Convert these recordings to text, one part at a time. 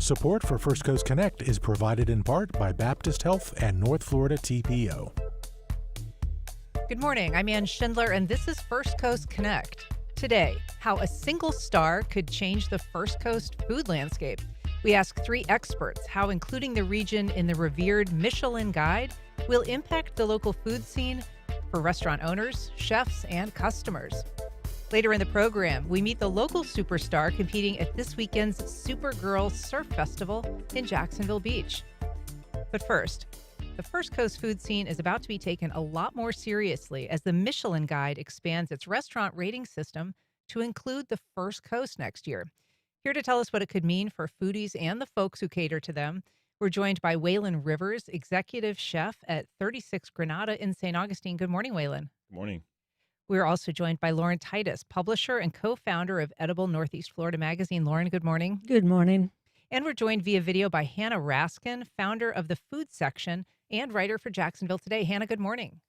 Support for First Coast Connect is provided in part by Baptist Health and North Florida TPO. Good morning, I'm Ann Schindler, and this is First Coast Connect. Today, how a single star could change the First Coast food landscape. We ask three experts how including the region in the revered Michelin Guide will impact the local food scene for restaurant owners, chefs, and customers. Later in the program, we meet the local superstar competing at this weekend's Supergirl Surf Festival in Jacksonville Beach. But first, the First Coast food scene is about to be taken a lot more seriously as the Michelin Guide expands its restaurant rating system to include the First Coast next year. Here to tell us what it could mean for foodies and the folks who cater to them, we're joined by Waylon Rivers, executive chef at 36 Granada in St. Augustine. Good morning, Waylon. Good morning. We're also joined by Lauren Titus, publisher and co-founder of Edible Northeast Florida magazine. Lauren, good morning. Good morning. And we're joined via video by Hanna Raskin, founder of the food section and writer for Jacksonville Today. Hanna, good morning.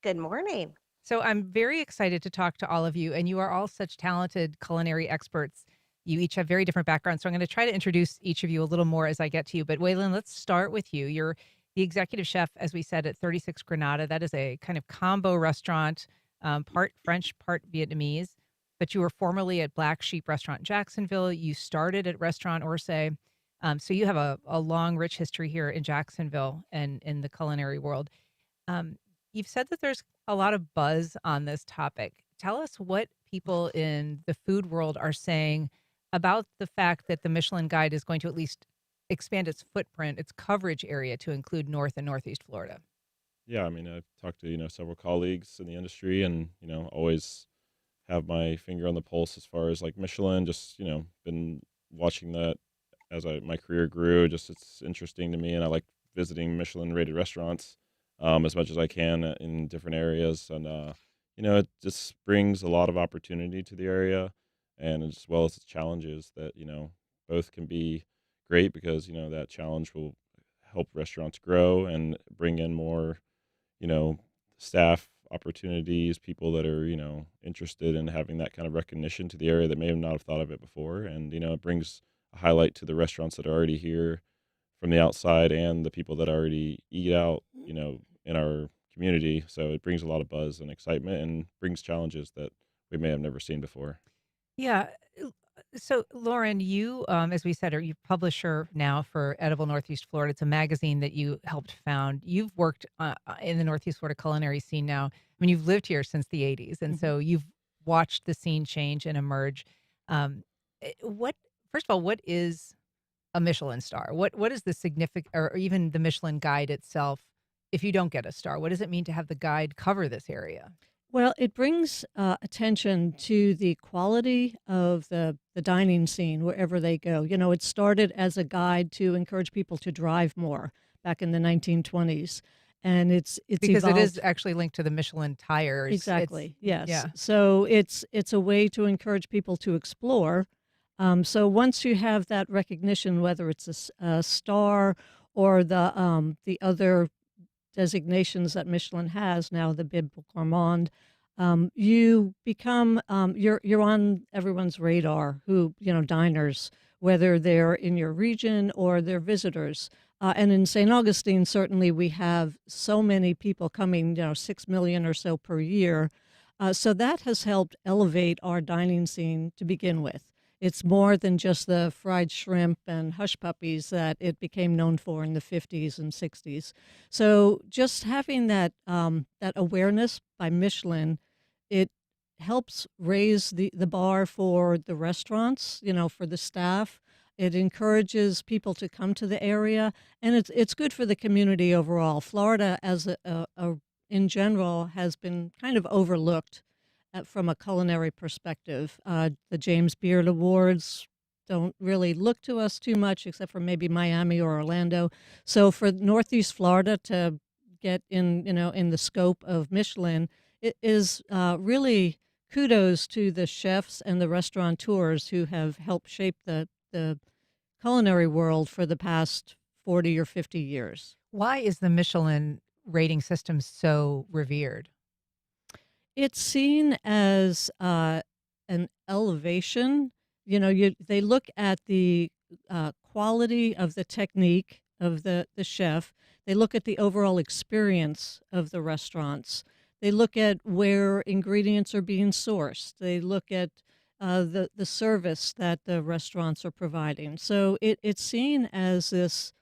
Good morning. So I'm very excited to talk to all of you, and you are all such talented culinary experts. You each have very different backgrounds, so I'm going to try to introduce each of you a little more as I get to you. But Waylon, let's start with you. You're the executive chef, as we said, at 36 Granada. That is a kind of combo restaurant, part French, part Vietnamese. But you were formerly at Black Sheep Restaurant in Jacksonville. You started at Restaurant Orsay. So you have a long, rich history here in Jacksonville and in the culinary world. You've said that there's a lot of buzz on this topic. Tell us what people in the food world are saying about the fact that the Michelin Guide is going to at least expand its footprint, its coverage area to include North and Northeast Florida. Yeah, I've talked to, several colleagues in the industry and, always have my finger on the pulse as far as like Michelin, just, been watching that as my career grew. Just it's interesting to me, and I like visiting Michelin rated restaurants as much as I can in different areas. And, it just brings a lot of opportunity to the area, and as well as its challenges that, both can be great because, that challenge will help restaurants grow and bring in more, staff opportunities, people that are, interested in having that kind of recognition to the area that may not have thought of it before. And, it brings a highlight to the restaurants that are already here from the outside and the people that already eat out, in our community. So it brings a lot of buzz and excitement and brings challenges that we may have never seen before. Yeah. So, Lauren, you, as we said, are you publisher now for Edible Northeast Florida. It's a magazine that you helped found. You've worked in the Northeast Florida culinary scene now. I mean, you've lived here since the 80s, and so you've watched the scene change and emerge. First of all, what is a Michelin star? What is the significant, or even the Michelin Guide itself? If you don't get a star, what does it mean to have the guide cover this area? Well, it brings attention to the quality of the dining scene wherever they go. It started as a guide to encourage people to drive more back in the 1920s. And it's because evolved. It is actually linked to the Michelin tires. Exactly. Yes. Yeah. So it's a way to encourage people to explore. So once you have that recognition, whether it's a star or the other designations that Michelin has now, the Bib Gourmand, you become you're on everyone's radar. Diners, whether they're in your region or they're visitors. And in St. Augustine, certainly we have so many people coming, 6 million or so per year. So that has helped elevate our dining scene to begin with. It's more than just the fried shrimp and hush puppies that it became known for in the 50s and 60s. So just having that awareness by Michelin, it helps raise the bar for the restaurants, for the staff. It encourages people to come to the area, and it's good for the community overall. Florida, as in general, has been kind of overlooked from a culinary perspective. The James Beard Awards don't really look to us too much, except for maybe Miami or Orlando. So for Northeast Florida to get in the scope of Michelin, it is really kudos to the chefs and the restaurateurs who have helped shape the culinary world for the past 40 or 50 years. Why is the Michelin rating system so revered? It's seen as an elevation. They look at the quality of the technique of the chef. They look at the overall experience of the restaurants. They look at where ingredients are being sourced. They look at the service that the restaurants are providing. So it's seen as this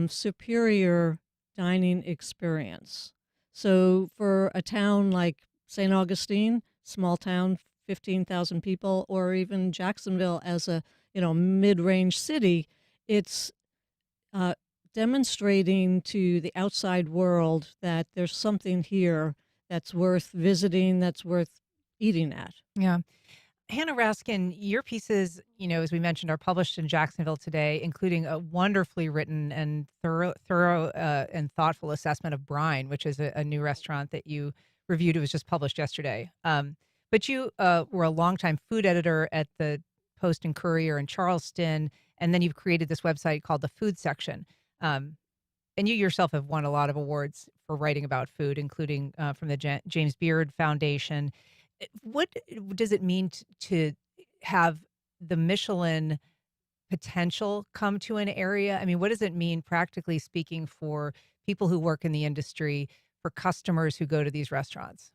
superior dining experience. So for a town like St. Augustine, small town, 15,000 people, or even Jacksonville as a mid-range city, it's uh, demonstrating to the outside world that there's something here that's worth visiting, that's worth eating at. Yeah. Hanna Raskin, your pieces, as we mentioned, are published in Jacksonville Today, including a wonderfully written and thorough and thoughtful assessment of Brine, which is a new restaurant that you reviewed. It was just published yesterday. But you were a longtime food editor at the Post and Courier in Charleston, and then you've created this website called The Food Section. And you yourself have won a lot of awards for writing about food, including from the James Beard Foundation. What does it mean to have the Michelin potential come to an area? I mean, what does it mean, practically speaking, for people who work in the industry, for customers who go to these restaurants?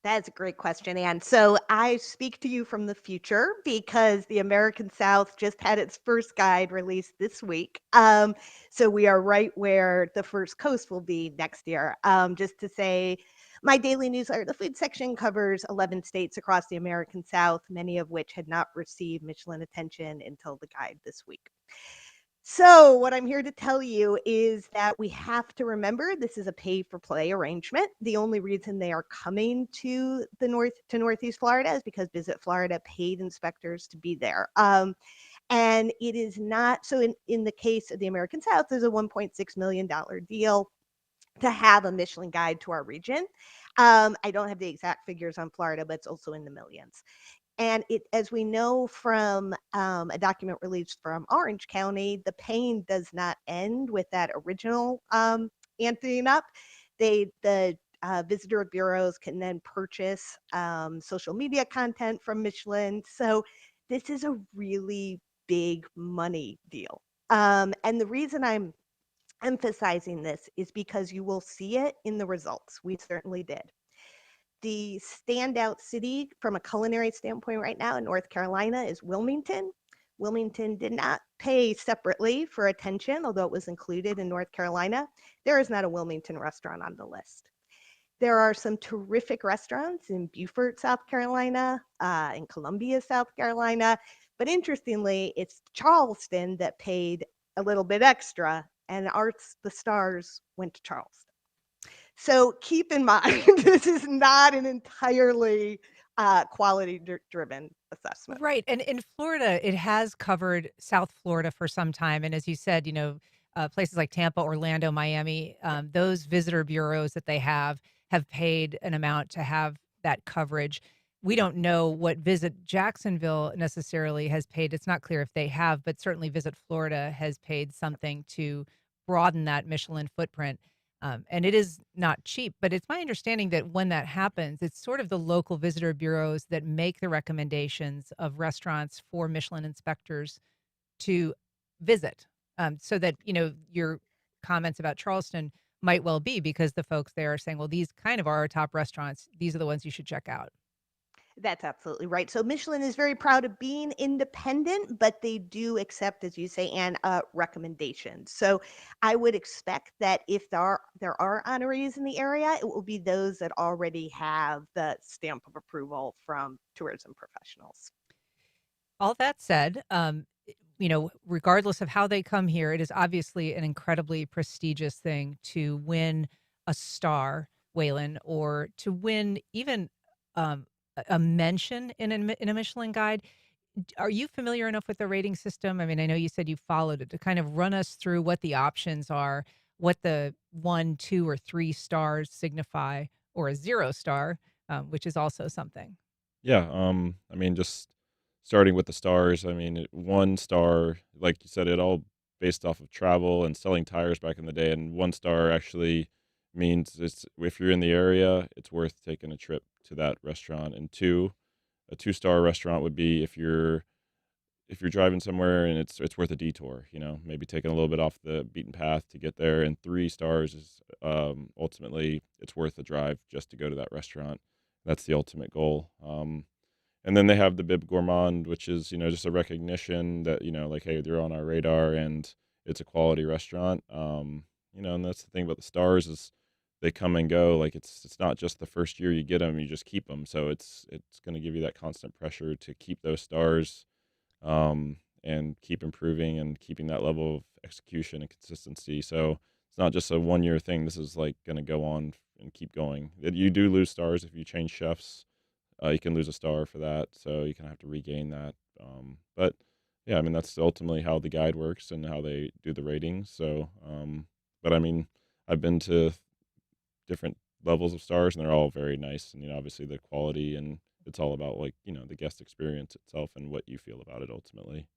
That's a great question, Anne. So I speak to you from the future because the American South just had its first guide released this week. So we are right where the First Coast will be next year. Just to say, my daily newsletter, The Food Section, covers 11 states across the American South, many of which had not received Michelin attention until the guide this week. So what I'm here to tell you is that we have to remember this is a pay-for-play arrangement. The only reason they are coming to Northeast Florida is because Visit Florida paid inspectors to be there. And it is not, so in the case of the American South, there's a $1.6 million deal to have a Michelin guide to our region. I don't have the exact figures on Florida, but it's also in the millions. And as we know from a document released from Orange County, the pain does not end with that original amping up. The visitor bureaus can then purchase social media content from Michelin. So this is a really big money deal. And the reason I'm emphasizing this is because you will see it in the results. We certainly did. The standout city from a culinary standpoint right now in North Carolina is Wilmington. Wilmington did not pay separately for attention, although it was included in North Carolina. There is not a Wilmington restaurant on the list. There are some terrific restaurants in Beaufort, South Carolina, in Columbia, South Carolina. But interestingly, it's Charleston that paid a little bit extra, and the stars went to Charleston. So keep in mind, this is not an entirely quality-driven assessment. Right. And in Florida, it has covered South Florida for some time. And as you said, places like Tampa, Orlando, Miami, those visitor bureaus that they have paid an amount to have that coverage. We don't know what Visit Jacksonville necessarily has paid. It's not clear if they have, but certainly Visit Florida has paid something to broaden that Michelin footprint. And it is not cheap, but it's my understanding that when that happens, it's sort of the local visitor bureaus that make the recommendations of restaurants for Michelin inspectors to visit. So that, your comments about Charleston might well be because the folks there are saying, well, these kind of are our top restaurants. These are the ones you should check out. That's absolutely right. So Michelin is very proud of being independent, but they do accept, as you say, Anne, recommendations. So I would expect that if there are honorees in the area, it will be those that already have the stamp of approval from tourism professionals. All that said, regardless of how they come here, it is obviously an incredibly prestigious thing to win a star, Waylon, or to win even a mention in a Michelin guide. Are you familiar enough with the rating system? I mean, I know you said you followed it, to kind of run us through what the options are, what the 1, 2, or 3 stars signify, or a 0 star, which is also something. Yeah, I mean, just starting with the stars, I mean, 1 star, like you said, it all based off of travel and selling tires back in the day, and 1 star actually means if you're in the area, it's worth taking a trip to that restaurant. And 2, a 2-star restaurant would be if if you're driving somewhere and it's worth a detour, maybe taking a little bit off the beaten path to get there. And 3 stars is ultimately it's worth the drive just to go to that restaurant. That's the ultimate goal. And then they have the Bib Gourmand, which is just a recognition that like, hey, they're on our radar and it's a quality restaurant. And that's the thing about the stars is they come and go. Like it's not just the first year you get them, you just keep them. So it's going to give you that constant pressure to keep those stars, and keep improving and keeping that level of execution and consistency. So it's not just a 1 year thing. This is like going to go on and keep going. You do lose stars if you change chefs. You can lose a star for that, so you kind of have to regain that. But yeah, I mean that's ultimately how the guide works and how they do the ratings. So, but I mean, I've been to different levels of stars, and they're all very nice. And obviously the quality, and it's all about like the guest experience itself and what you feel about it ultimately.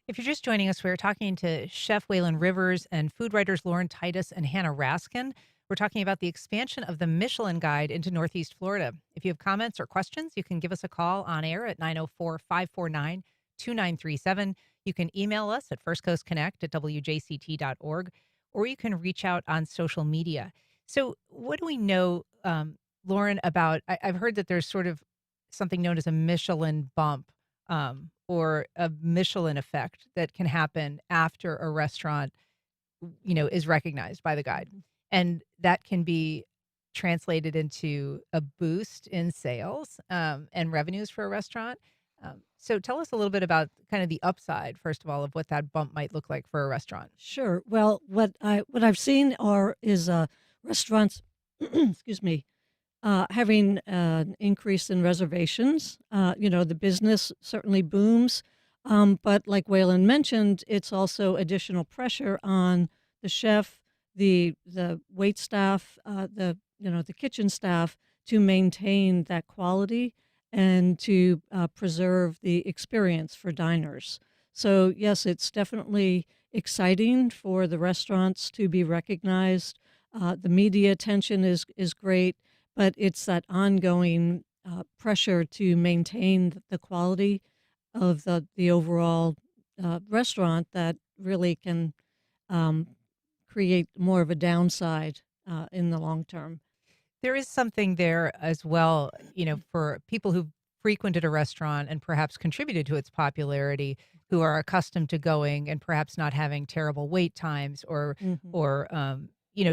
If you're just joining us, we're talking to Chef Waylon Rivers and food writers Lauren Titus and Hanna Raskin. We're talking about the expansion of the Michelin Guide into Northeast Florida. If you have comments or questions, you can give us a call on air at 904-549-2937. You can email us at firstcoastconnect@wjct.org, or you can reach out on social media. So what do we know, Lauren, about, I've heard that there's sort of something known as a Michelin bump, or a Michelin effect that can happen after a restaurant, is recognized by the guide. And that can be translated into a boost in sales, and revenues for a restaurant. So tell us a little bit about kind of the upside, first of all, of what that bump might look like for a restaurant. Sure. Well, what I've seen is restaurants, excuse me, having an increase in reservations. The business certainly booms, but like Waylon mentioned, it's also additional pressure on the chef, the wait staff, the kitchen staff to maintain that quality and to preserve the experience for diners. So yes, it's definitely exciting for the restaurants to be recognized. The media attention is great, but it's that ongoing pressure to maintain the quality of the overall restaurant that really can create more of a downside in the long term. There is something there as well, for people who've frequented a restaurant and perhaps contributed to its popularity, who are accustomed to going and perhaps not having terrible wait times, or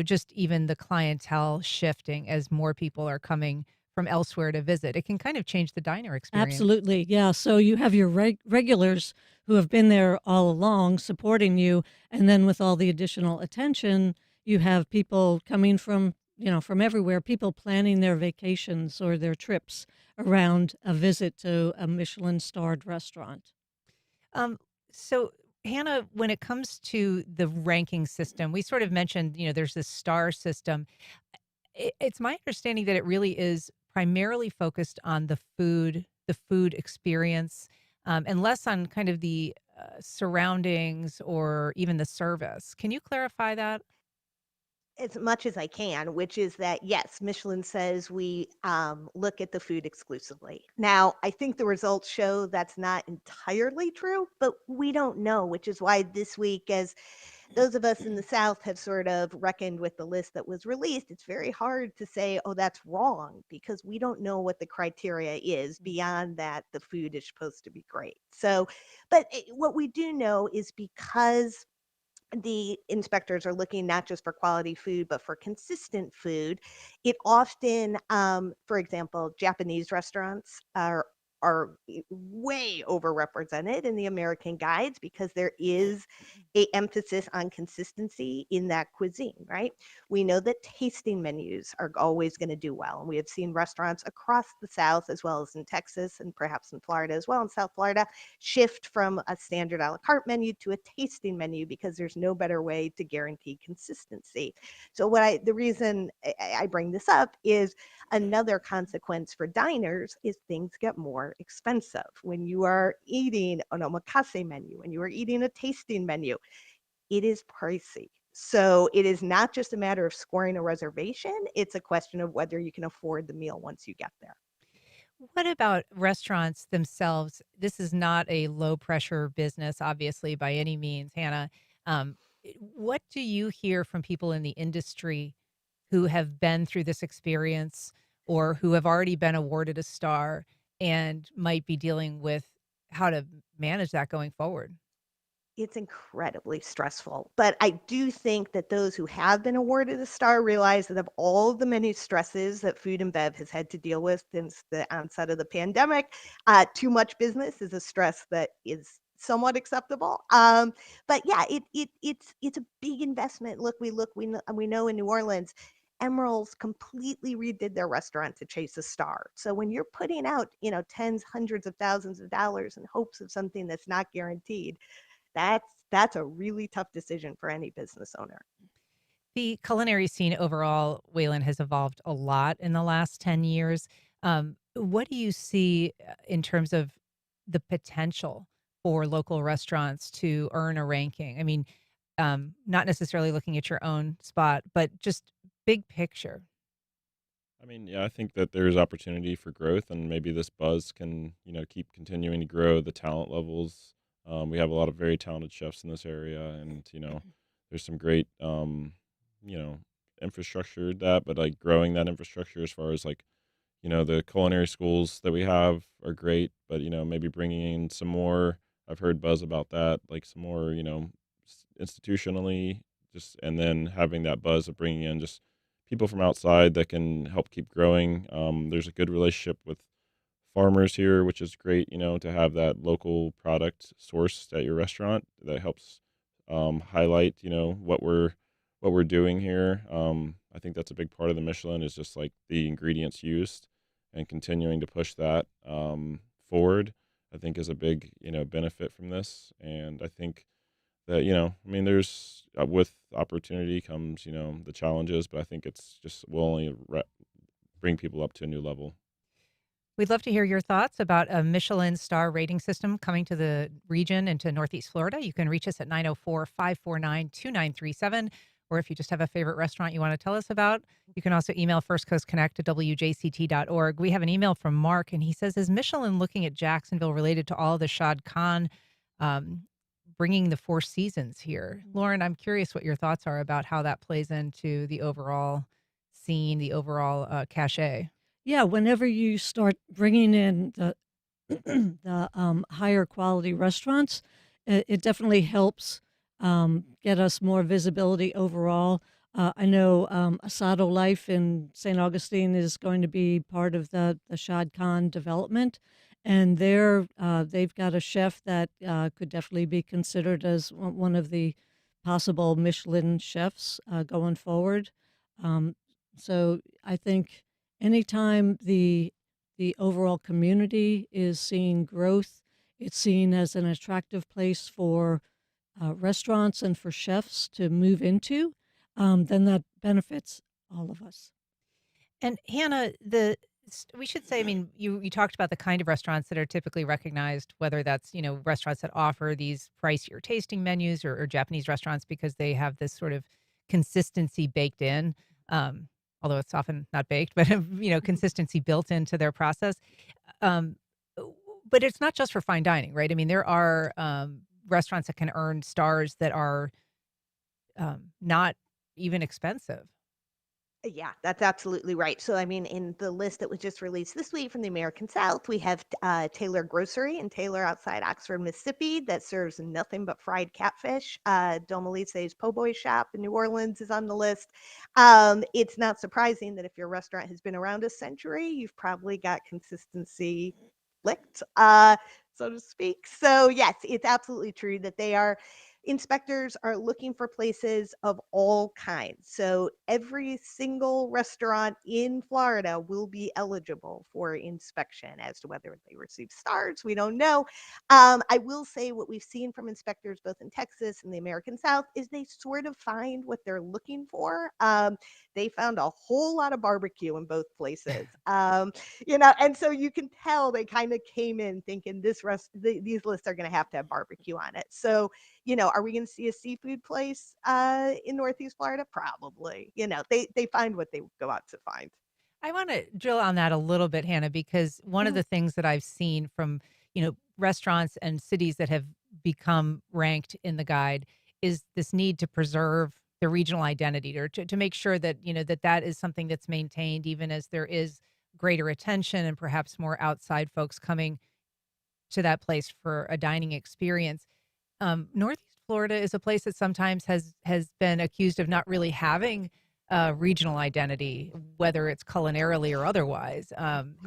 just even the clientele shifting as more people are coming from elsewhere to visit. It can kind of change the diner experience. Absolutely, yeah. So you have your regulars who have been there all along supporting you, and then with all the additional attention, you have people coming from everywhere, people planning their vacations or their trips around a visit to a Michelin-starred restaurant. So, Hannah, when it comes to the ranking system, we sort of mentioned, there's this star system. It's my understanding that it really is primarily focused on the food experience, and less on kind of the surroundings or even the service. Can you clarify that? As much as I can, which is that yes, Michelin says we look at the food exclusively. Now, I think the results show that's not entirely true, but we don't know, which is why this week, as those of us in the South have sort of reckoned with the list that was released, it's very hard to say, oh, that's wrong, because we don't know what the criteria is beyond that the food is supposed to be great. So, but what we do know is because the inspectors are looking not just for quality food, but for consistent food. It often, for example, Japanese restaurants are way overrepresented in the American guides because there is a emphasis on consistency in that cuisine, right? We know that tasting menus are always going to do well. And we have seen restaurants across the South, as well as in Texas and perhaps in Florida as well, in South Florida, shift from a standard a la carte menu to a tasting menu because there's no better way to guarantee consistency. So the reason I bring this up is another consequence for diners is things get more expensive. When you are eating an omakase menu, when you are eating a tasting menu, it is pricey. So it is not just a matter of scoring a reservation. It's a question of whether you can afford the meal once you get there. What about restaurants themselves? This is not a low pressure business, obviously, by any means, Hannah. What do you hear from people in the industry who have been through this experience or who have already been awarded a star and might be dealing with how to manage that going forward? It's incredibly stressful, but I do think that those who have been awarded a star realize that of all the many stresses that food and bev has had to deal with since the onset of the pandemic, too much business is a stress that is somewhat acceptable. But yeah, it's a big investment. We know in New Orleans, Emerald's completely redid their restaurant to chase a star. So when you're putting out, tens, hundreds of thousands of dollars in hopes of something that's not guaranteed, that's a really tough decision for any business owner. The culinary scene overall, Waylon, has evolved a lot in the last 10 years. What do you see in terms of the potential for local restaurants to earn a ranking? I mean, not necessarily looking at your own spot, but just big picture. I mean, yeah, I think that there's opportunity for growth, and maybe this buzz can, keep continuing to grow the talent levels. We have a lot of very talented chefs in this area, and there's some great, you know, infrastructure that, but like growing that infrastructure as far as like, the culinary schools that we have are great, but maybe bringing in some more. I've heard buzz about that, like some more, institutionally, just and then having that buzz of bringing in just people from outside that can help keep growing. There's a good relationship with farmers here, which is great, to have that local product sourced at your restaurant that helps highlight, what we're doing here. I think that's a big part of the Michelin is just like the ingredients used and continuing to push that forward. I think is a big benefit from this, and I think that I mean, there's with opportunity comes the challenges, but I think it's just will only bring people up to a new level. We'd love to hear your thoughts about a Michelin star rating system coming to the region and to Northeast Florida. You can reach us at 904-549-2937. Or if you just have a favorite restaurant you want to tell us about, you can also email First Coast Connect at WJCT.org. We have an email from Mark, and he says, is Michelin looking at Jacksonville related to all the Shad Khan um, bringing the Four Seasons here? Lauren, I'm curious what your thoughts are about how that plays into the overall scene, the overall cachet. Yeah, whenever you start bringing in the higher quality restaurants, it definitely helps get us more visibility overall. I know Asado Life in St. Augustine is going to be part of the Shad Khan development, and they've got a chef that could definitely be considered as one of the possible Michelin chefs going forward. Um, so I think anytime the overall community is seeing growth, it's seen as an attractive place for restaurants and for chefs to move into, then that benefits all of us. And Hannah, we should say, I mean, you talked about the kind of restaurants that are typically recognized, whether that's restaurants that offer these pricier tasting menus or Japanese restaurants because they have this sort of consistency baked in. Um, Although it's often not baked, but consistency built into their process. Um, but it's not just for fine dining, right? I mean, there are restaurants that can earn stars that are not even expensive. Yeah, that's absolutely right. So, I mean, in the list that was just released this week from the American South, we have Taylor Grocery in Taylor outside Oxford, Mississippi, that serves nothing but fried catfish. Domelice's Po' Boy Shop in New Orleans is on the list. It's not surprising that if your restaurant has been around a century, you've probably got consistency licked, so to speak. So, yes, it's absolutely true that inspectors are looking for places of all kinds. So every single restaurant in Florida will be eligible for inspection. As to whether they receive stars, we don't know. I will say what we've seen from inspectors both in Texas and the American South is they sort of find what they're looking for. They found a whole lot of barbecue in both places. And so you can tell they kind of came in thinking these lists are going to have barbecue on it. So are we going to see a seafood place in Northeast Florida? Probably. They find what they go out to find. I want to drill on that a little bit, Hannah, because one of Yeah. the things that I've seen from, restaurants and cities that have become ranked in the guide is this need to preserve the regional identity, or to make sure that, that is something that's maintained even as there is greater attention and perhaps more outside folks coming to that place for a dining experience. Northeast Florida is a place that sometimes has been accused of not really having regional identity, whether it's culinarily or otherwise.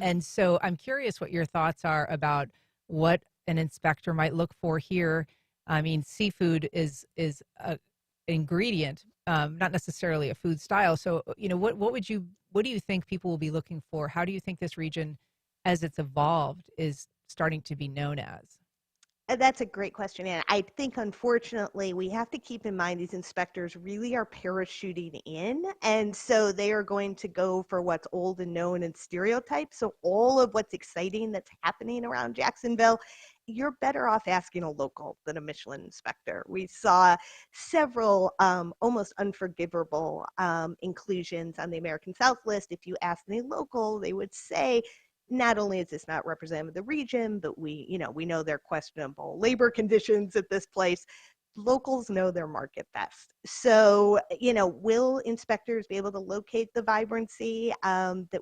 And so I'm curious what your thoughts are about what an inspector might look for here. I mean, seafood is a ingredient, not necessarily a food style. So, what do you think people will be looking for? How do you think this region, as it's evolved, is starting to be known as? That's a great question. And I think, unfortunately, we have to keep in mind these inspectors really are parachuting in. And so they are going to go for what's old and known and stereotyped. So all of what's exciting that's happening around Jacksonville, you're better off asking a local than a Michelin inspector. We saw several almost unforgivable inclusions on the American South list. If you ask any local, they would say, not only is this not representative of the region, but we know their questionable labor conditions at this place. Locals know their market best. So, will inspectors be able to locate the vibrancy that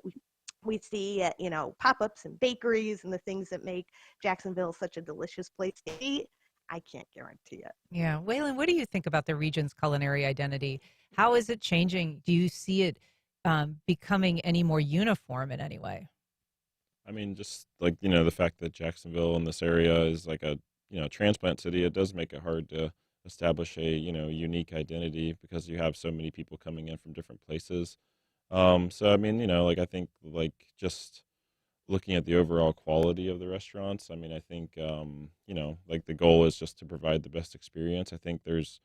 we see at, pop-ups and bakeries and the things that make Jacksonville such a delicious place to eat? I can't guarantee it. Yeah. Waylon, what do you think about the region's culinary identity? How is it changing? Do you see it becoming any more uniform in any way? I mean, just like, the fact that Jacksonville in this area is like a, transplant city, it does make it hard to establish a, unique identity because you have so many people coming in from different places. So, I mean, like, I think, like, just looking at the overall quality of the restaurants, I mean, I think, like, the goal is just to provide the best experience. I think there's,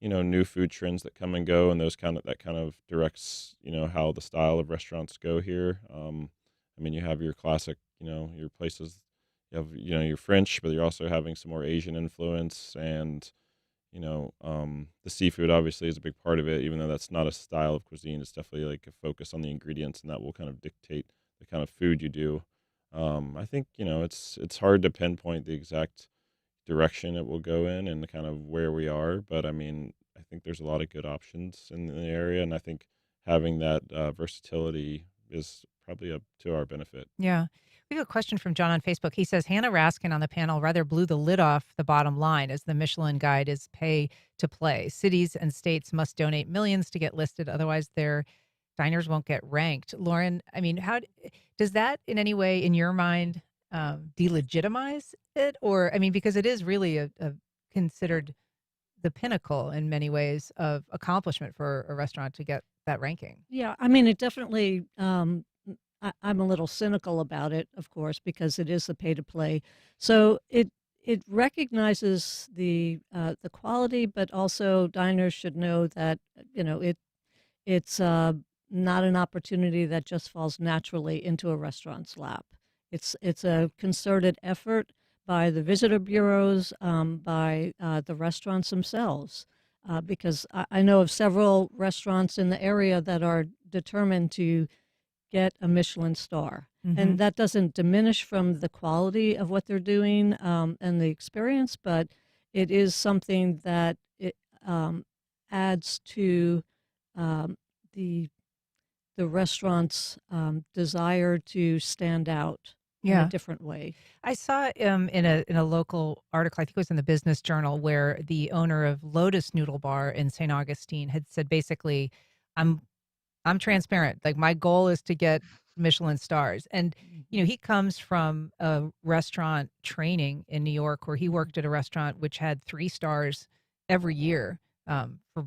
new food trends that come and go, and that kind of directs, how the style of restaurants go here. I mean, you have your classic, your places, you have, your French, but you're also having some more Asian influence. And, the seafood obviously is a big part of it, even though that's not a style of cuisine. It's definitely like a focus on the ingredients, and that will kind of dictate the kind of food you do. I think, it's hard to pinpoint the exact direction it will go in and kind of where we are. But I mean, I think there's a lot of good options in the area. And I think having that versatility is probably up to our benefit. Yeah. We have a question from John on Facebook. He says Hanna Raskin on the panel rather blew the lid off the bottom line, as the Michelin guide is pay to play. Cities and states must donate millions to get listed. Otherwise, their diners won't get ranked. Lauren, I mean, how does that in any way, in your mind, delegitimize it? Or, I mean, because it is really a considered the pinnacle in many ways of accomplishment for a restaurant to get that ranking. Yeah, I mean, it definitely. I'm a little cynical about it, of course, because it is the pay to play. So it recognizes the quality, but also diners should know that it's not an opportunity that just falls naturally into a restaurant's lap. It's a concerted effort by the visitor bureaus, by the restaurants themselves, because I know of several restaurants in the area that are determined to get a Michelin star. Mm-hmm. And that doesn't diminish from the quality of what they're doing and the experience, but it is something that it adds to the restaurant's desire to stand out in a different way. I saw in a local article, I think it was in the Business Journal, where the owner of Lotus Noodle Bar in St. Augustine had said, basically, I'm transparent. Like, my goal is to get Michelin stars. And, he comes from a restaurant training in New York, where he worked at a restaurant which had 3 stars every year for,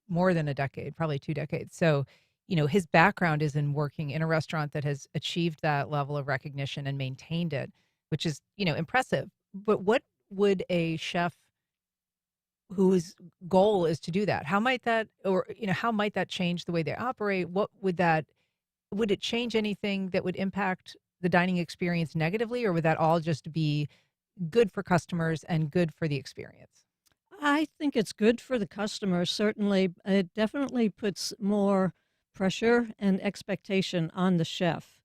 more than a decade, probably 2 decades. So, his background is in working in a restaurant that has achieved that level of recognition and maintained it, which is, impressive. But what would a chef whose goal is to do that, how might that, or, how might that change the way they operate? Would it change anything that would impact the dining experience negatively, or would that all just be good for customers and good for the experience? I think it's good for the customer, certainly. It definitely puts more pressure and expectation on the chef,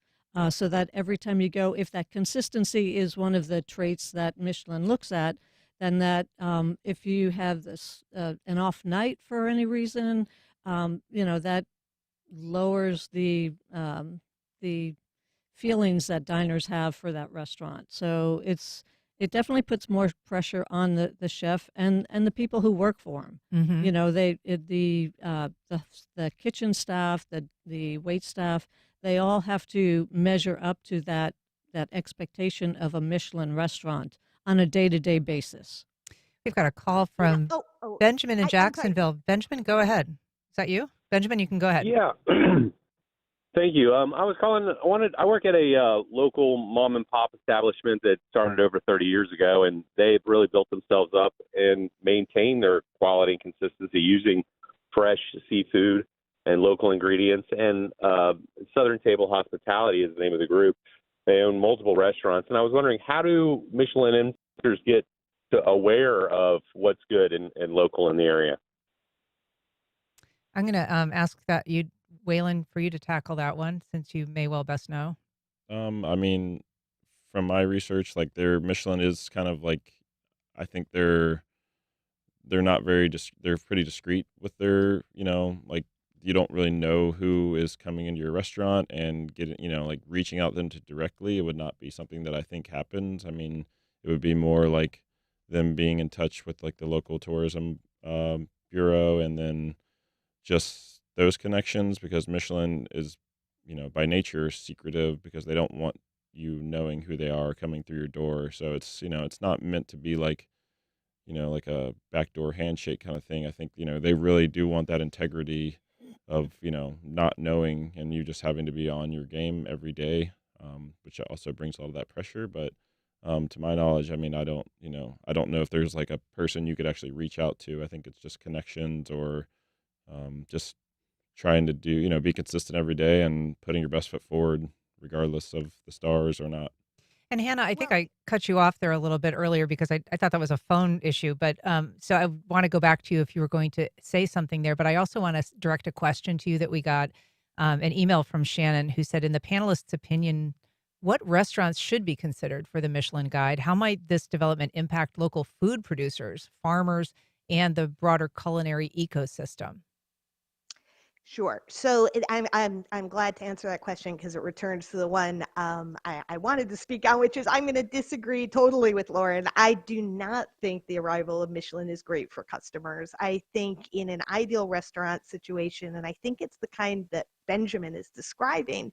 so that every time you go, if that consistency is one of the traits that Michelin looks at, then that if you have this an off night for any reason, that lowers the feelings that diners have for that restaurant. So it definitely puts more pressure on the chef and the people who work for him. Mm-hmm. The kitchen staff, the wait staff, they all have to measure up to that expectation of a Michelin restaurant on a day-to-day basis. We've got a call from Benjamin in I'm sorry. Jacksonville. Benjamin, go ahead. Is that you? Benjamin, you can go ahead. Yeah. Thank you. I was calling. I work at a local mom and pop establishment that started over 30 years ago, and they've really built themselves up and maintained their quality and consistency using fresh seafood and local ingredients. And Southern Table Hospitality is the name of the group. They own multiple restaurants, and I was wondering, how do Michelin instructors get aware of what's good and local in the area? I'm going to ask that you, Waylon, for you to tackle that one, since you may well best know. I mean, from my research, like their Michelin is kind of like, I think they're not very they're pretty discreet with their, like you don't really know who is coming into your restaurant and getting, like reaching out to them directly. It would not be something that I think happens. I mean, it would be more like them being in touch with like the local tourism bureau, and then just those connections, because Michelin is, by nature secretive, because they don't want you knowing who they are coming through your door. So it's, it's not meant to be like, like a backdoor handshake kind of thing. I think, they really do want that integrity of, not knowing and you just having to be on your game every day, which also brings a lot of that pressure. But to my knowledge, I mean, I don't know if there's like a person you could actually reach out to. I think it's just connections, or just trying to do, be consistent every day and putting your best foot forward, regardless of the stars or not. And Hannah, I think I cut you off there a little bit earlier because I thought that was a phone issue. But so I want to go back to you if you were going to say something there. But I also want to direct a question to you that we got an email from Shannon, who said, in the panelists' opinion, what restaurants should be considered for the Michelin Guide? How might this development impact local food producers, farmers, and the broader culinary ecosystem? Sure. So I'm glad to answer that question, because it returns to the one I wanted to speak on, which is I'm going to disagree totally with Lauren. I do not think the arrival of Michelin is great for customers. I think in an ideal restaurant situation, and I think it's the kind that Benjamin is describing,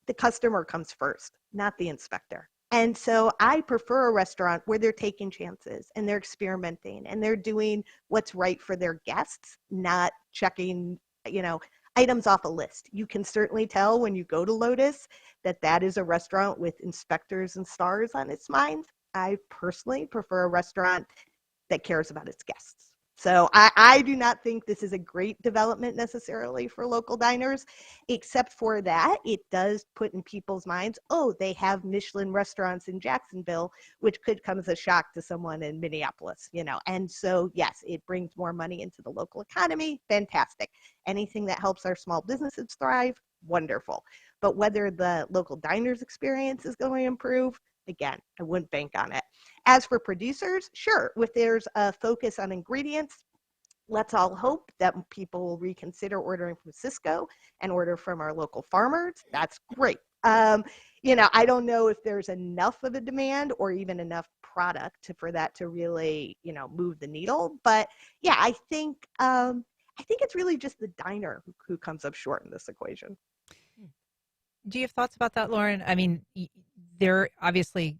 the customer comes first, not the inspector. And so I prefer a restaurant where they're taking chances and they're experimenting and they're doing what's right for their guests, not checking items off a list. You can certainly tell when you go to Lotus that is a restaurant with inspectors and stars on its mind. I personally prefer a restaurant that cares about its guests. So I do not think this is a great development necessarily for local diners, except for that it does put in people's minds, they have Michelin restaurants in Jacksonville, which could come as a shock to someone in Minneapolis, And so, yes, it brings more money into the local economy. Fantastic. Anything that helps our small businesses thrive, wonderful. But whether the local diners experience is going to improve, again, I wouldn't bank on it. As for producers, sure, if there's a focus on ingredients, let's all hope that people will reconsider ordering from Cisco and order from our local farmers. That's great. I don't know if there's enough of a demand or even enough product for that to really, move the needle. But yeah, I think it's really just the diner who comes up short in this equation. Do you have thoughts about that, Lauren? I mean, there obviously,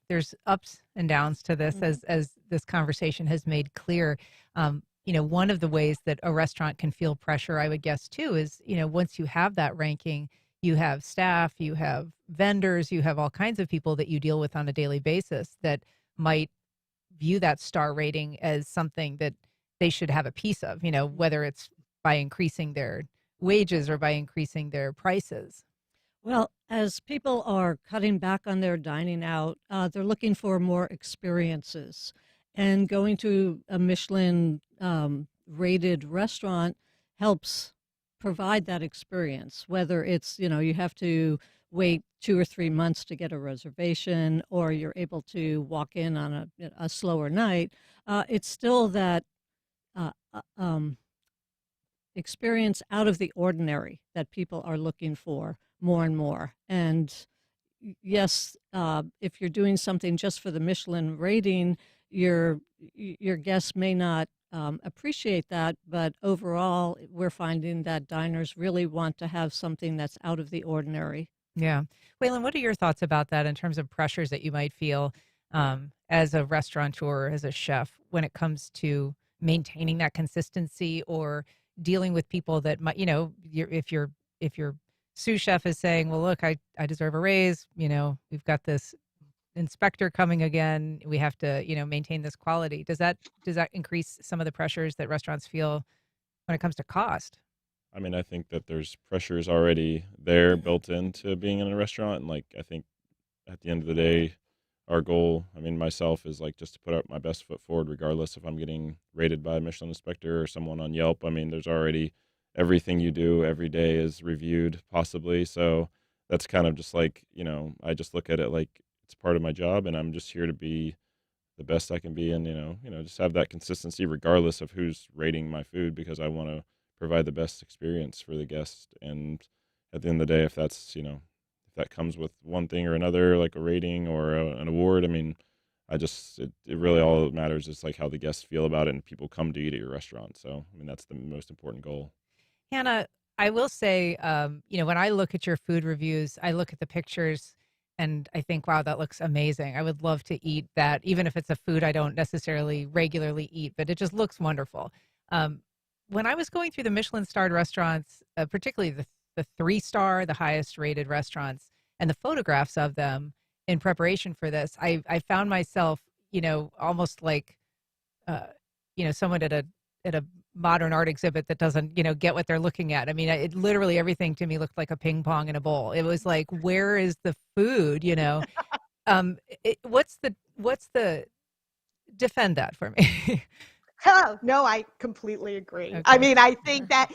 there's ups and downs to this, as this conversation has made clear. One of the ways that a restaurant can feel pressure, I would guess too, is, once you have that ranking, you have staff, you have vendors, you have all kinds of people that you deal with on a daily basis that might view that star rating as something that they should have a piece of, whether it's by increasing their wages or by increasing their prices. Well, as people are cutting back on their dining out, they're looking for more experiences. And going to a Michelin rated restaurant helps provide that experience, whether it's, you have to wait 2 or 3 months to get a reservation, or you're able to walk in on a slower night. It's still that uh, uh, um, experience out of the ordinary that people are looking for more and more. And yes, if you're doing something just for the Michelin rating, your guests may not appreciate that, but overall, we're finding that diners really want to have something that's out of the ordinary. Yeah. Waylon, what are your thoughts about that in terms of pressures that you might feel as a restaurateur, as a chef, when it comes to maintaining that consistency or dealing with people that might, if your sous chef is saying, well, look, I deserve a raise, we've got this inspector coming again, we have to, maintain this quality. Does that increase some of the pressures that restaurants feel when it comes to cost? I mean, I think that there's pressures already there built into being in a restaurant. And I think at the end of the day, our goal, I mean, myself, is just to put up my best foot forward, regardless if I'm getting rated by a Michelin inspector or someone on Yelp. I mean, there's already everything you do every day is reviewed possibly. So that's kind of just I just look at it like it's part of my job, and I'm just here to be the best I can be. And, just have that consistency regardless of who's rating my food, because I want to provide the best experience for the guest. And at the end of the day, if that's, if that comes with one thing or another, like a rating or an award, I mean, it really, all that matters is how the guests feel about it, and people come to eat at your restaurant. So, I mean, that's the most important goal. Hanna, I will say, when I look at your food reviews, I look at the pictures and I think, wow, that looks amazing. I would love to eat that, even if it's a food I don't necessarily regularly eat, but it just looks wonderful. When I was going through the Michelin-starred restaurants, particularly the 3-star, the highest rated restaurants, and the photographs of them in preparation for this, I found myself, almost like, someone at a modern art exhibit that doesn't, get what they're looking at. I mean, it literally, everything to me looked like a ping pong in a bowl. It was like, where is the food? What's the defend that for me? Oh, no, I completely agree. Okay. I mean, I think that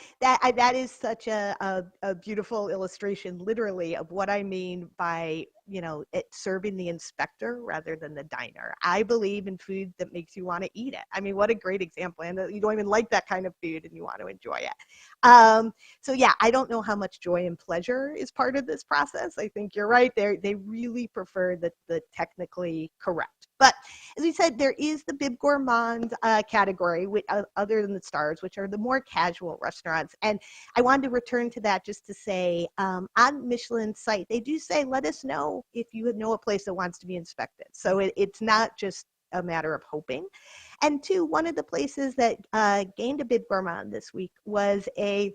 is such a beautiful illustration, literally, of what I mean by, it serving the inspector rather than the diner. I believe in food that makes you want to eat it. I mean, what a great example. And you don't even like that kind of food and you want to enjoy it. So yeah, I don't know how much joy and pleasure is part of this process. I think you're right. They really prefer the technically correct. But as we said, there is the Bib Gourmand category, other than the stars, which are the more casual restaurants. And I wanted to return to that just to say, on Michelin's site, they do say, let us know if you know a place that wants to be inspected. So it's not just a matter of hoping. And two, one of the places that gained a Bib Gourmand this week was a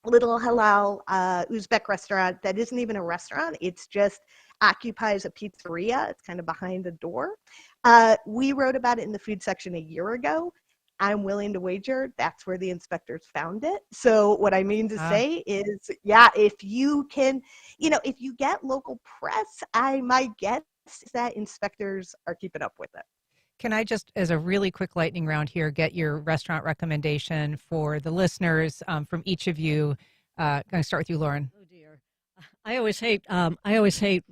little halal Uzbek restaurant that isn't even a restaurant. It's just occupies a pizzeria. It's kind of behind the door. We wrote about it in the food section a year ago. I'm willing to wager that's where the inspectors found it. So what I mean to say is, yeah, if you can, if you get local press, my guess is that inspectors are keeping up with it. Can I just, as a really quick lightning round here, get your restaurant recommendation for the listeners from each of you? Going to start with you, Lauren. Oh dear, I always hate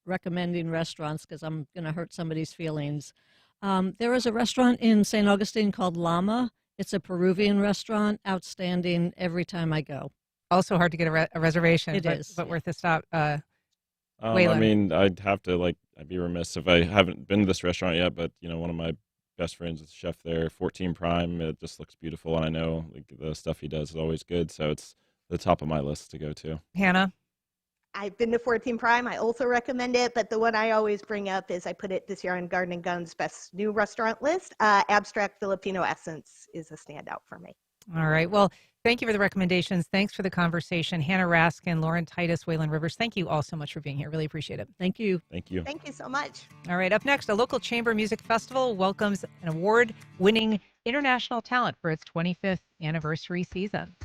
recommending restaurants because I'm going to hurt somebody's feelings. There is a restaurant in St. Augustine called Llama. It's a Peruvian restaurant, outstanding every time I go. Also hard to get a reservation, It is, but yeah. worth a stop. I Waylon. mean, I'd have to I'd be remiss if I haven't been to this restaurant yet, but one of my best friends is the chef there, 14 Prime. It just looks beautiful, and I know the stuff he does is always good, so it's the top of my list to go to. Hanna? I've been to 14 Prime. I also recommend it, but the one I always bring up is I put it this year on Garden and Gun's best new restaurant list. Abstract Filipino Essence is a standout for me. All right. Well, thank you for the recommendations. Thanks for the conversation. Hanna Raskin, Lauren Titus, Waylon Rivers, thank you all so much for being here. Really appreciate it. Thank you. Thank you. Thank you so much. All right. Up next, a local chamber music festival welcomes an award-winning international talent for its 25th anniversary season.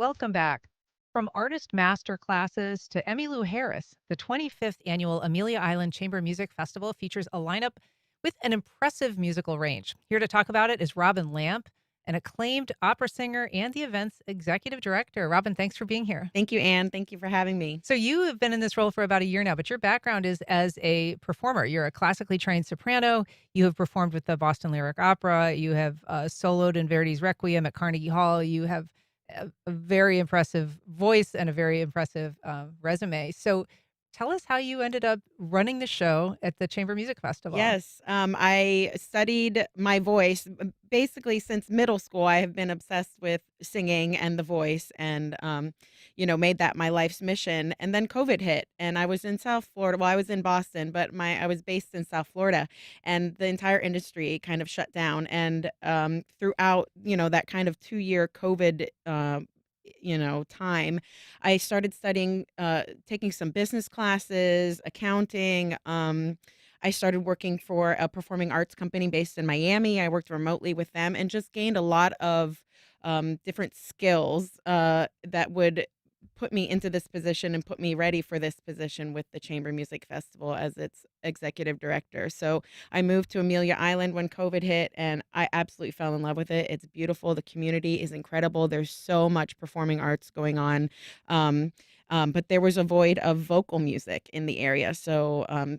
Welcome back. From artist master classes to Emmylou Harris, the 25th annual Amelia Island Chamber Music Festival features a lineup with an impressive musical range. Here to talk about it is Robin Lamp, an acclaimed opera singer and the event's executive director. Robin, thanks for being here. Thank you, Anne. Thank you for having me. So you have been in this role for about a year now, but your background is as a performer. You're a classically trained soprano. You have performed with the Boston Lyric Opera. You have soloed in Verdi's Requiem at Carnegie Hall. You have a very impressive voice and a very impressive resume. So tell us how you ended up running the show at the Chamber Music Festival. Yes, I studied my voice basically since middle school. I have been obsessed with singing and the voice, and made that my life's mission. And then COVID hit, and I was in South Florida. Well, I was in Boston, but I was based in South Florida, and the entire industry kind of shut down. And throughout, that kind of 2-year COVID time, I started studying, taking some business classes, accounting. I started working for a performing arts company based in Miami. I worked remotely with them and just gained a lot of different skills that would put me into this position and put me ready for this position with the Chamber Music Festival as its executive director. So I moved to Amelia Island when COVID hit, and I absolutely fell in love with it. It's beautiful. The community is incredible. There's so much performing arts going on. But there was a void of vocal music in the area. So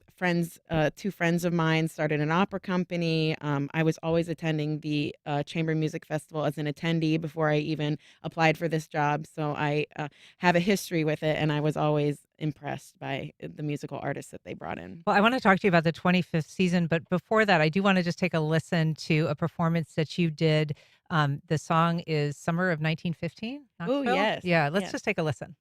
two friends of mine started an opera company. I was always attending the Chamber Music Festival as an attendee before I even applied for this job. So I have a history with it, and I was always impressed by the musical artists that they brought in. Well, I want to talk to you about the 25th season, but before that, I do want to just take a listen to a performance that you did. The song is Summer of 1915. Oh, yes. Yeah, let's Yes. just take a listen.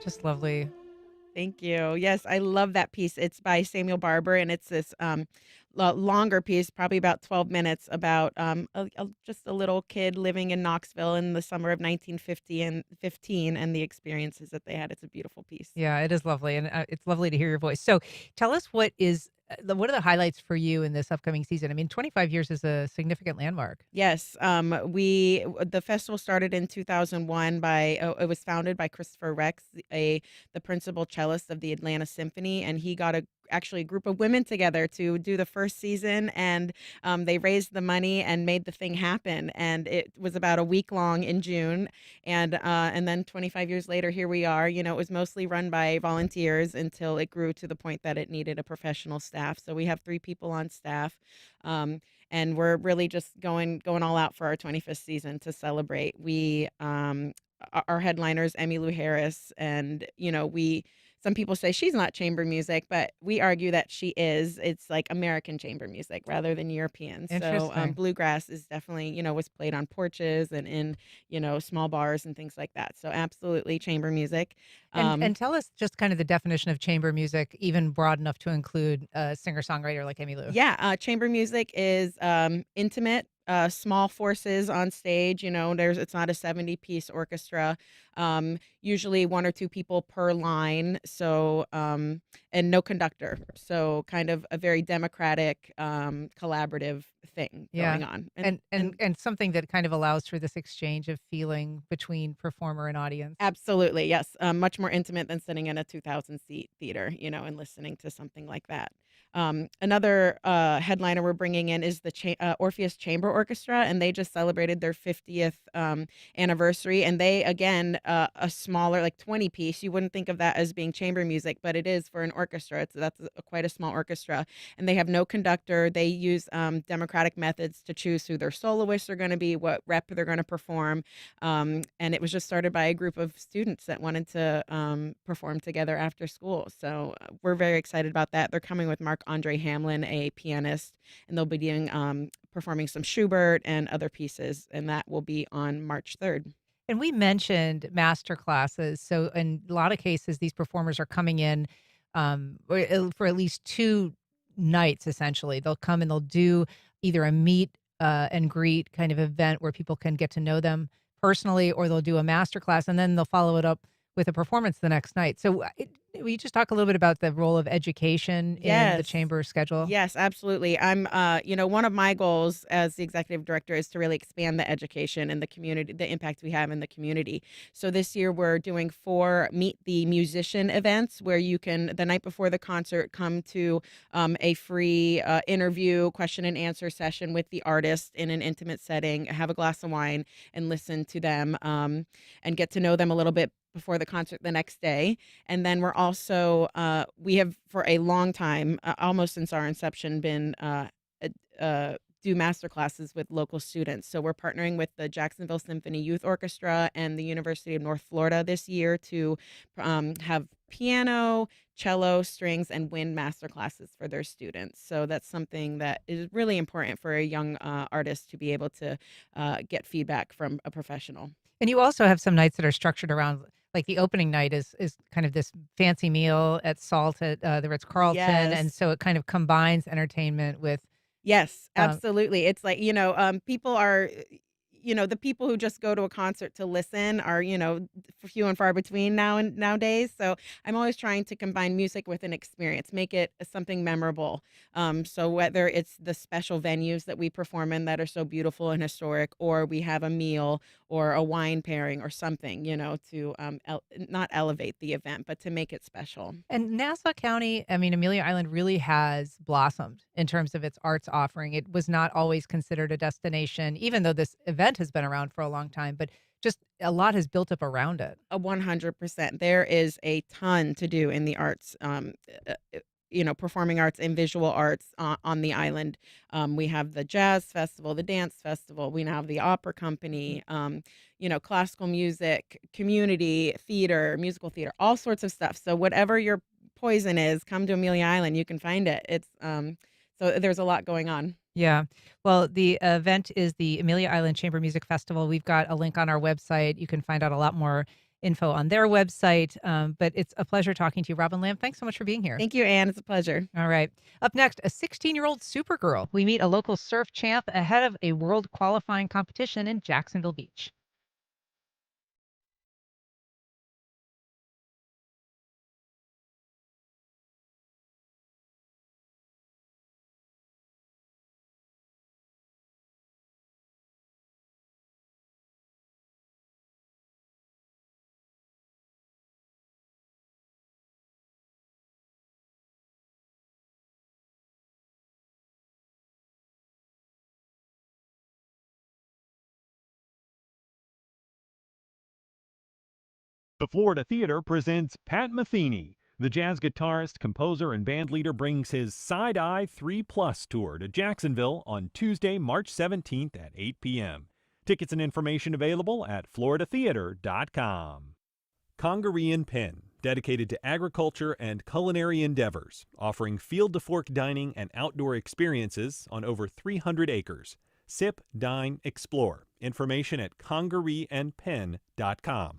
Just lovely. Thank you. Yes, I love that piece. It's by Samuel Barber, and it's this longer piece, probably about 12 minutes, about just a little kid living in Knoxville in the summer of 1915 and the experiences that they had. It's a beautiful piece. Yeah, it is lovely, and it's lovely to hear your voice. So tell us what are the highlights for you in this upcoming season? I mean, 25 years is a significant landmark. Yes, the festival started in 2001 it was founded by Christopher Rex, the principal cellist of the Atlanta Symphony, and he got actually a group of women together to do the first season, and they raised the money and made the thing happen. And it was about a week long in June, and then 25 years later, here we are. It was mostly run by volunteers until it grew to the point that it needed a professional staff. So we have 3 people on staff, and we're really just going all out for our 25th season to celebrate. We our headliner is Emmylou Harris, and some people say she's not chamber music, but we argue that she is. It's like American chamber music rather than European. So Interesting. bluegrass is definitely, was played on porches and in, small bars and things like that. So absolutely chamber music. And tell us just kind of the definition of chamber music, even broad enough to include a singer-songwriter like Emmylou. Yeah, chamber music is intimate, small forces on stage. It's not a 70-piece orchestra. Usually 1 or 2 people per line. So and no conductor. So kind of a very democratic, collaborative thing going on. And something that kind of allows for this exchange of feeling between performer and audience. Absolutely, yes. Much more intimate than sitting in a 2,000-seat theater, and listening to something like that. Another headliner we're bringing in is the Orpheus Chamber Orchestra, and they just celebrated their 50th anniversary. And they, again, a smaller, like 20-piece. You wouldn't think of that as being chamber music, but it is for an orchestra. That's quite a small orchestra. And they have no conductor. They use democratic methods to choose who their soloists are going to be, what rep they're going to perform. And it was just started by a group of students that wanted to perform together after school. So we're very excited about that. They're coming with Marc-Andre Hamlin, a pianist, and they'll be doing performing some Schubert and other pieces, and that will be on March 3rd. And we mentioned master classes. So in a lot of cases, these performers are coming in for at least 2 nights, essentially. They'll come and they'll do either a meet and greet kind of event where people can get to know them personally, or they'll do a master class and then they'll follow it up with a performance the next night. So will you just talk a little bit about the role of education in the Yes. chamber schedule? Yes, absolutely. One of my goals as the executive director is to really expand the education and the community, the impact we have in the community. So this year we're doing 4 Meet the Musician events where you can, the night before the concert, come to a free interview, question and answer session with the artist in an intimate setting, have a glass of wine and listen to them and get to know them a little bit before the concert the next day. And then we're also, we have for a long time, almost since our inception, been do master classes with local students. So we're partnering with the Jacksonville Symphony Youth Orchestra and the University of North Florida this year to have piano, cello, strings, and wind master classes for their students. So that's something that is really important for a young artist to be able to get feedback from a professional. And you also have some nights that are structured around, like the opening night is kind of this fancy meal at Salt at the Ritz-Carlton. Yes. And so it kind of combines entertainment with, Yes, Um, absolutely. It's like, people are, the people who just go to a concert to listen are, few and far between nowadays. So I'm always trying to combine music with an experience, make it something memorable. So whether it's the special venues that we perform in that are so beautiful and historic, or we have a meal or a wine pairing or something, to not elevate the event, but to make it special. and Nassau County, I mean, Amelia Island really has blossomed in terms of its arts offering. It was not always considered a destination, even though this event has been around for a long time, but just a lot has built up around it. 100%. There is a ton to do in the arts, performing arts and visual arts on the island. We have the jazz festival, the dance festival. We now have the opera company, classical music, community theater, musical theater, all sorts of stuff. So whatever your poison is, come to Amelia Island. You can find it. It's so there's a lot going on. Yeah. Well, the event is the Amelia Island Chamber Music Festival. We've got a link on our website. You can find out a lot more info on their website. But it's a pleasure talking to you, Robin Lamb. Thanks so much for being here. Thank you, Anne. It's a pleasure. All right. Up next, a 16-year-old Supergirl. We meet a local surf champ ahead of a world qualifying competition in Jacksonville Beach. The Florida Theater presents Pat Metheny. The jazz guitarist, composer, and bandleader brings his Side Eye 3+ tour to Jacksonville on Tuesday, March 17th at 8 p.m. Tickets and information available at floridatheater.com. Congaree & Pen, dedicated to agriculture and culinary endeavors, offering field-to-fork dining and outdoor experiences on over 300 acres. Sip, dine, explore. Information at congareeandpen.com.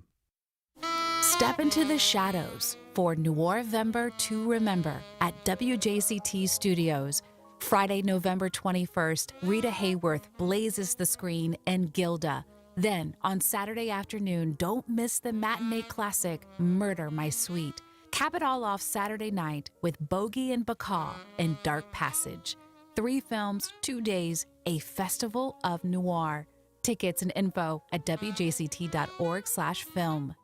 Step into the shadows for Noirvember to Remember at WJCT Studios. Friday, November 21st, Rita Hayworth blazes the screen in Gilda. Then, on Saturday afternoon, don't miss the matinee classic, Murder, My Sweet. Cap it all off Saturday night with Bogey and Bacall in Dark Passage. 3 films, 2 days, a festival of noir. Tickets and info at wjct.org/film.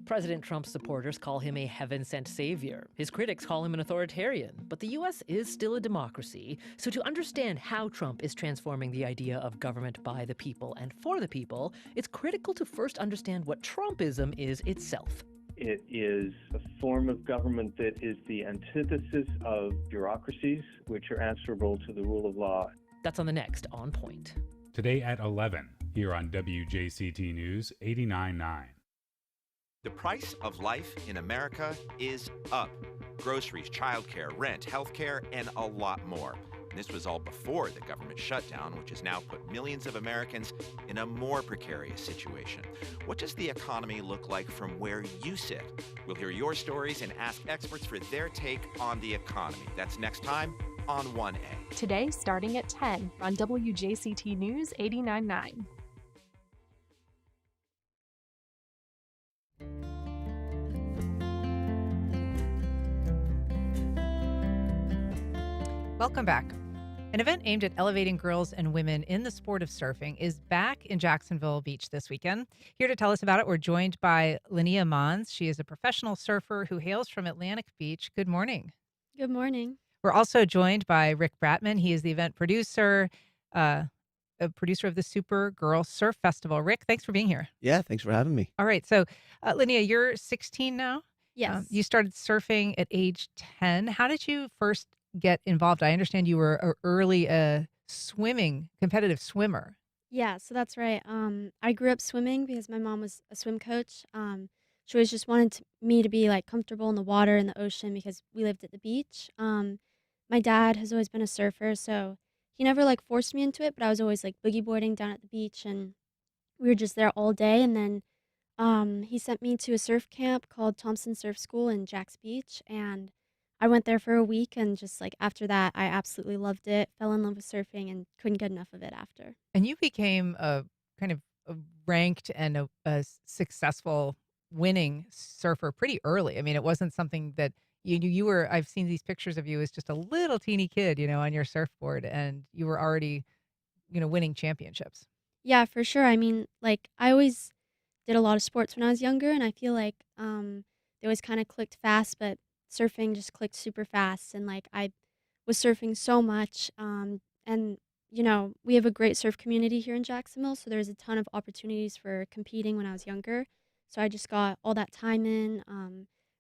President Trump's supporters call him a heaven-sent savior. His critics call him an authoritarian. But the U.S. is still a democracy, so to understand how Trump is transforming the idea of government by the people and for the people, it's critical to first understand what Trumpism is itself. It is a form of government that is the antithesis of bureaucracies, which are answerable to the rule of law. That's on the next On Point. Today at 11, here on WJCT News 89.9. The price of life in America is up. Groceries, childcare, rent, healthcare, and a lot more. This was all before the government shutdown, which has now put millions of Americans in a more precarious situation. What does the economy look like from where you sit? We'll hear your stories and ask experts for their take on the economy. That's next time on 1A. Today, starting at 10 on WJCT News 89.9. Welcome back. An event aimed at elevating girls and women in the sport of surfing is back in Jacksonville Beach this weekend. Here to tell us about it, we're joined by Amelia Winds. She is a professional surfer who hails from Atlantic Beach. Good morning. Good morning. We're also joined by Rick Bratman. He is the event producer, a producer of the Super Girl Surf Festival. Rick, thanks for being here. Yeah, thanks for having me. All right. So, Linnea, you're 16 now? Yes. You started surfing at age 10. How did you first get involved? I understand you were an early competitive swimmer. Yeah, so that's right. I grew up swimming because my mom was a swim coach. She always just wanted me to be like comfortable in the water and the ocean because we lived at the beach. My dad has always been a surfer, so he never like forced me into it, but I was always like boogie boarding down at the beach, and we were just there all day. And then he sent me to a surf camp called Thompson Surf School in Jacks Beach, and I went there for a week, and just like after that, I absolutely loved it, fell in love with surfing, and couldn't get enough of it after. And you became a kind of a ranked and a successful winning surfer pretty early. I mean, it wasn't something that you were, I've seen these pictures of you as just a little teeny kid, on your surfboard, and you were already, winning championships. Yeah, for sure. I mean, like I always did a lot of sports when I was younger, and I feel like they always kind of clicked fast, but surfing just clicked super fast. And like I was surfing so much, and we have a great surf community here in Jacksonville, so there's a ton of opportunities for competing when I was younger. So I just got all that time in,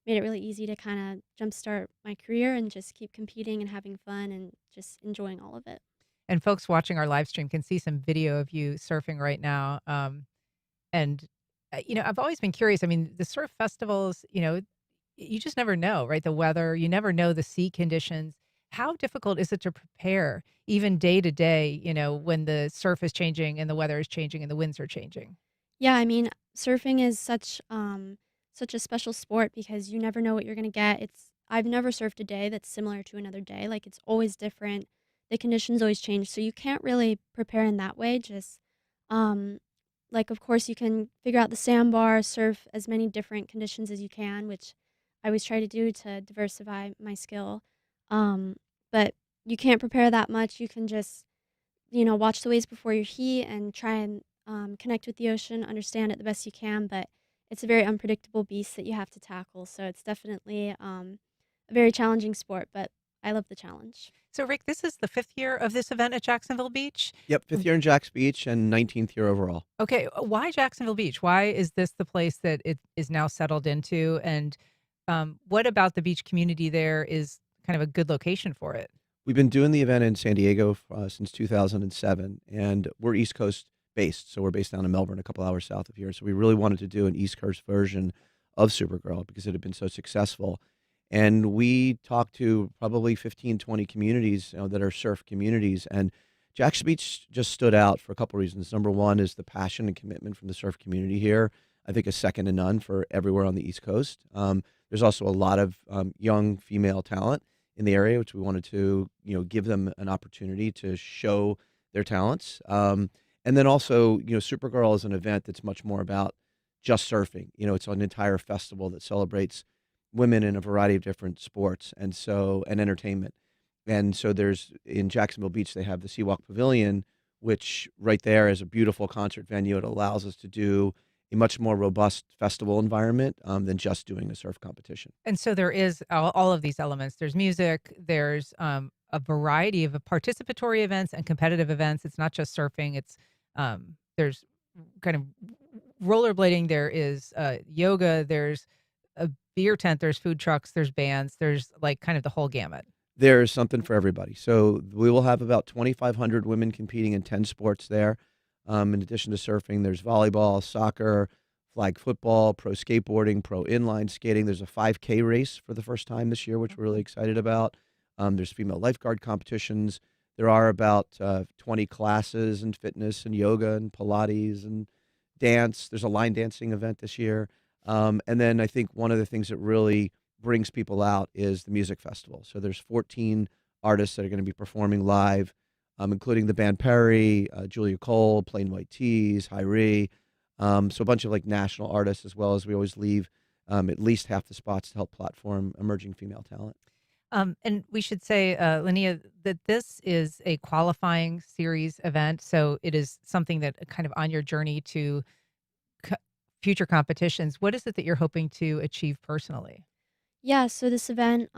made it really easy to kind of jumpstart my career and just keep competing and having fun and just enjoying all of it. And folks watching our live stream can see some video of you surfing right now. I've always been curious. I mean, the surf festivals, you just never know, right? The weather, you never know the sea conditions. How difficult is it to prepare even day to day, when the surf is changing and the weather is changing and the winds are changing? Yeah, I mean, surfing is such a special sport because you never know what you're gonna get. I've never surfed a day that's similar to another day. Like it's always different. The conditions always change, so you can't really prepare in that way. Just like of course you can figure out the sandbar, surf as many different conditions as you can, which I always try to do to diversify my skill. But you can't prepare that much. You can just watch the waves before your heat and try and connect with the ocean, understand it the best you can, but it's a very unpredictable beast that you have to tackle. So it's definitely a very challenging sport, but I love the challenge. So, Rick, this is the 5th year of this event at Jacksonville Beach? Yep, 5th year in Jacks Beach and 19th year overall. Okay, why Jacksonville Beach? Why is this the place that it is now settled into? And what about the beach community there is kind of a good location for it? We've been doing the event in San Diego since 2007, and we're East Coast based. So we're based down in Melbourne, a couple hours south of here. So we really wanted to do an East Coast version of Supergirl because it had been so successful. And we talked to probably 15, 20 communities that are surf communities. And Jacks Beach just stood out for a couple reasons. Number one is the passion and commitment from the surf community here. I think is second to none for everywhere on the East Coast. There's also a lot of young female talent in the area, which we wanted to give them an opportunity to show their talents. And then also, Supergirl is an event that's much more about just surfing. It's an entire festival that celebrates women in a variety of different sports and entertainment. And so in Jacksonville Beach, they have the Seawalk Pavilion, which right there is a beautiful concert venue. It allows us to do a much more robust festival environment than just doing a surf competition. And so there is all of these elements. There's music, there's a variety of participatory events and competitive events. It's not just surfing. It's there's kind of rollerblading. There is yoga. There's a beer tent. There's food trucks. There's bands. There's like kind of the whole gamut. There's something for everybody. So we will have about 2,500 women competing in 10 sports there. In addition to surfing, there's volleyball, soccer, flag football, pro skateboarding, pro inline skating. There's a 5K race for the first time this year, which we're really excited about. There's female lifeguard competitions. There are about 20 classes in fitness and yoga and Pilates and dance. There's a line dancing event this year. And then I think one of the things that really brings people out is the music festival. So there's 14 artists that are going to be performing live, including the band Perry, Julia Cole, Plain White Tees, Hyrie. So a bunch of like national artists, as well as we always leave at least half the spots to help platform emerging female talent. And we should say, Linnea, that this is a qualifying series event. So it is something that kind of on your journey to future competitions. What is it that you're hoping to achieve personally? Yeah, so this event,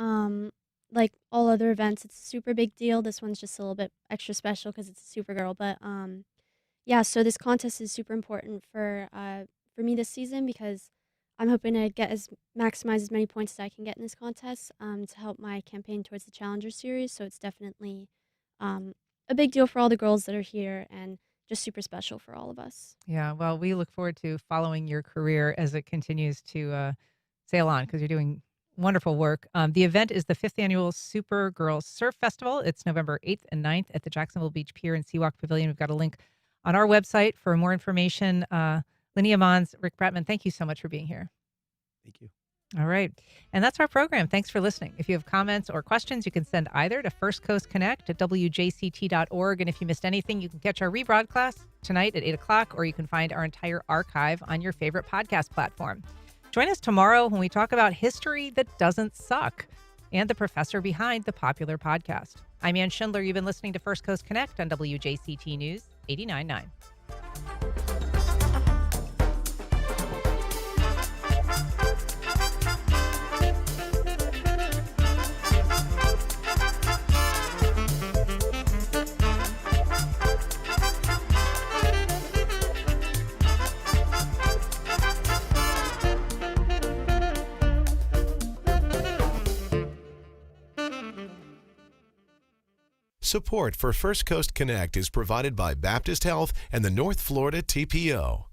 like all other events, it's a super big deal. This one's just a little bit extra special because it's a Supergirl. But yeah, so this contest is super important for me this season because I'm hoping to maximize as many points as I can get in this contest to help my campaign towards the Challenger Series. So it's definitely a big deal for all the girls that are here and just super special for all of us. Yeah, well, we look forward to following your career as it continues to sail on because you're doing wonderful work. The event is the 5th annual Supergirl Surf Festival. It's November 8th and 9th at the Jacksonville Beach Pier and Seawalk Pavilion. We've got a link on our website for more information. Linnea Mons, Rick Bratman, thank you so much for being here. Thank you. All right. And that's our program. Thanks for listening. If you have comments or questions, you can send either to First Coast Connect at WJCT.org. And if you missed anything, you can catch our rebroadcast tonight at 8 o'clock, or you can find our entire archive on your favorite podcast platform. Join us tomorrow when we talk about history that doesn't suck and the professor behind the popular podcast. I'm Ann Schindler. You've been listening to First Coast Connect on WJCT News 89.9. Support for First Coast Connect is provided by Baptist Health and the North Florida TPO.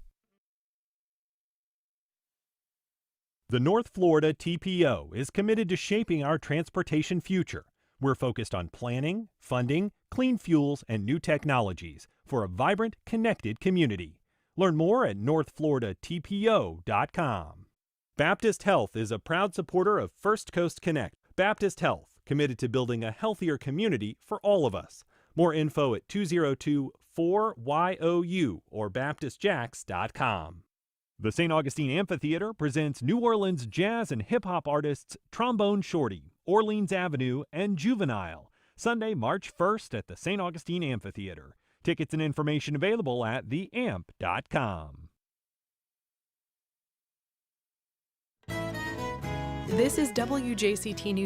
The North Florida TPO is committed to shaping our transportation future. We're focused on planning, funding, clean fuels, and new technologies for a vibrant, connected community. Learn more at northfloridatpo.com. Baptist Health is a proud supporter of First Coast Connect. Baptist Health, committed to building a healthier community for all of us. More info at 202-4YOU or baptistjacks.com. The St. Augustine Amphitheater presents New Orleans jazz and hip-hop artists Trombone Shorty, Orleans Avenue, and Juvenile, Sunday, March 1st at the St. Augustine Amphitheater. Tickets and information available at theamp.com. This is WJCT News.